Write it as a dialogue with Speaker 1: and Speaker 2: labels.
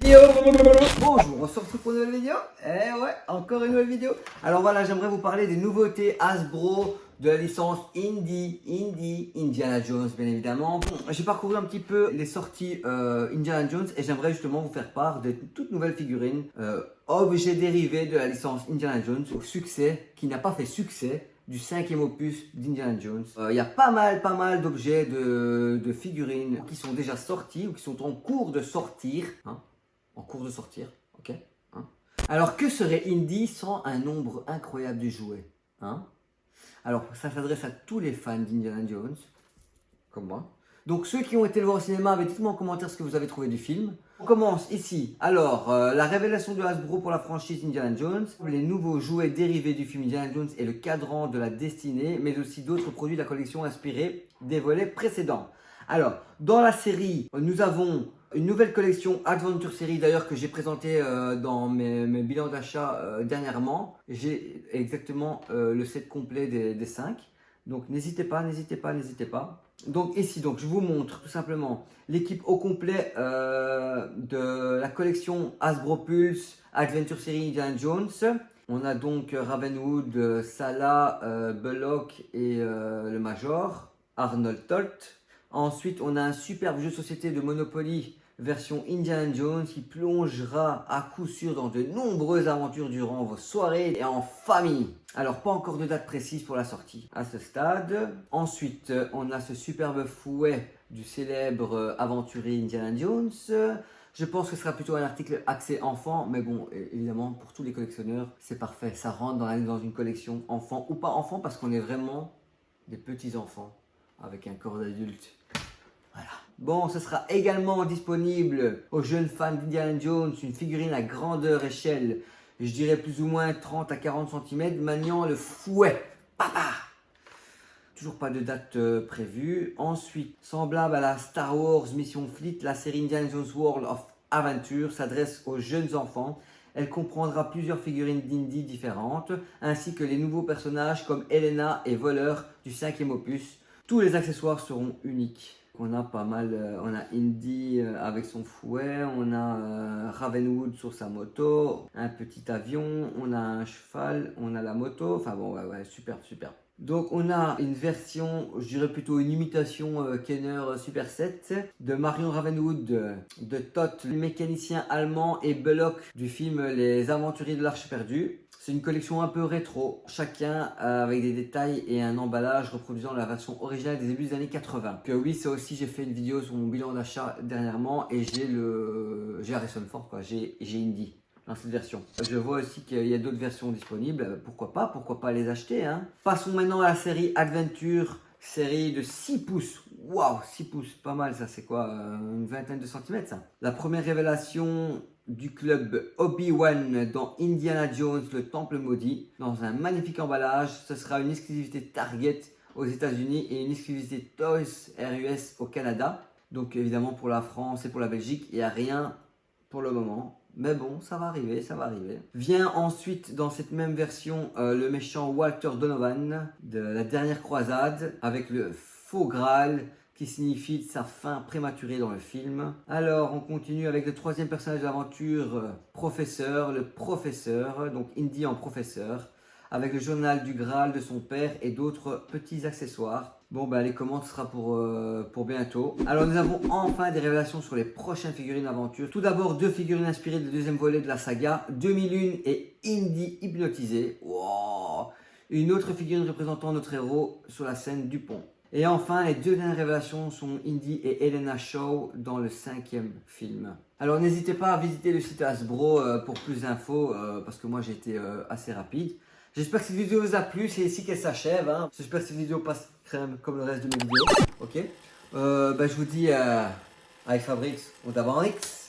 Speaker 1: Bonjour, on se retrouve pour une nouvelle vidéo. Eh ouais, encore une nouvelle vidéo. Alors voilà, j'aimerais vous parler des nouveautés Hasbro de la licence Indiana Jones bien évidemment. J'ai parcouru un petit peu les sorties Indiana Jones et j'aimerais justement vous faire part de toutes nouvelles figurines objets dérivés de la licence Indiana Jones au succès, qui n'a pas fait succès du 5e opus d'Indiana Jones. Il y a pas mal d'objets de figurines qui sont déjà sortis ou qui sont en cours de sortir. En cours de sortir, ok, Alors que serait Indy sans un nombre incroyable de jouets, Alors ça s'adresse à tous les fans d'Indiana Jones, comme moi. Donc ceux qui ont été le voir au cinéma, dites-moi en commentaire ce que vous avez trouvé du film. On commence ici. Alors, la révélation de Hasbro pour la franchise Indiana Jones, les nouveaux jouets dérivés du film Indiana Jones et le cadran de la destinée, mais aussi d'autres produits de la collection inspirés des volets précédents. Alors, dans la série, nous avons une nouvelle collection Adventure Series d'ailleurs que j'ai présentée dans mes bilans d'achat dernièrement. J'ai exactement le set complet des 5. Donc n'hésitez pas. Donc ici, je vous montre tout simplement l'équipe au complet de la collection Hasbro Pulse Adventure Series Indiana Jones. On a donc Ravenwood, Salah, Bullock et le Major, Arnold Tolt. Ensuite, on a un superbe jeu de société de Monopoly version Indiana Jones qui plongera à coup sûr dans de nombreuses aventures durant vos soirées et en famille. Alors, pas encore de date précise pour la sortie à ce stade. Ensuite, on a ce superbe fouet du célèbre aventurier Indiana Jones. Je pense que ce sera plutôt un article axé enfant, mais bon, évidemment, pour tous les collectionneurs, c'est parfait. Ça rentre dans une collection enfant ou pas enfant parce qu'on est vraiment des petits enfants avec un corps d'adulte. Voilà. Bon, ce sera également disponible aux jeunes fans d'Indiana Jones, une figurine à grandeur échelle, je dirais plus ou moins 30 à 40 cm, maniant le fouet. Papa! Toujours pas de date prévue. Ensuite, semblable à la Star Wars Mission Fleet, la série Indiana Jones World of Adventure s'adresse aux jeunes enfants. Elle comprendra plusieurs figurines d'Indy différentes, ainsi que les nouveaux personnages comme Elena et Voleur du 5e opus. Tous les accessoires seront uniques. On a pas mal, on a Indy avec son fouet, on a Ravenwood sur sa moto, un petit avion, on a un cheval, on a la moto, enfin bon, ouais, super. Donc on a une version, je dirais plutôt une imitation Kenner Super 7 de Marion Ravenwood, de Todt, le mécanicien allemand, et Bullock du film Les Aventuriers de l'Arche perdue. C'est une collection un peu rétro, chacun avec des détails et un emballage reproduisant la version originale des débuts des années 80. Que oui, ça aussi j'ai fait une vidéo sur mon bilan d'achat dernièrement et j'ai Harrison Ford, j'ai Indy dans cette version. Je vois aussi qu'il y a d'autres versions disponibles, pourquoi pas les acheter. Passons maintenant à la série Adventure, série de 6 pouces. Waouh, 6 pouces, pas mal ça, c'est quoi, une vingtaine de centimètres ça. La première révélation du club Obi-Wan dans Indiana Jones, le Temple Maudit, dans un magnifique emballage. Ce sera une exclusivité Target aux États-Unis et une exclusivité Toys R Us au Canada. Donc évidemment pour la France et pour la Belgique, il n'y a rien pour le moment. Mais bon, ça va arriver. Vient ensuite dans cette même version le méchant Walter Donovan de la dernière croisade avec le faux Graal qui signifie sa fin prématurée dans le film. Alors, on continue avec le troisième personnage de l'aventure, le professeur, donc Indy en professeur, avec le journal du Graal de son père et d'autres petits accessoires. Bon, les commandes sera pour bientôt. Alors, nous avons enfin des révélations sur les prochaines figurines d'aventure. Tout d'abord, 2 figurines inspirées du deuxième volet de la saga, 2001 et Indy hypnotisé. Wow. Une autre figurine représentant notre héros sur la scène du pont. Et enfin, les 2 dernières révélations sont Indy et Elena Shaw dans le 5e film. Alors n'hésitez pas à visiter le site Hasbro pour plus d'infos, parce que moi j'ai été assez rapide. J'espère que cette vidéo vous a plu, c'est ici qu'elle s'achève. J'espère que cette vidéo passe crème comme le reste de mes vidéos. Ok. Je vous dis avec Fabrice, on t'avance en X.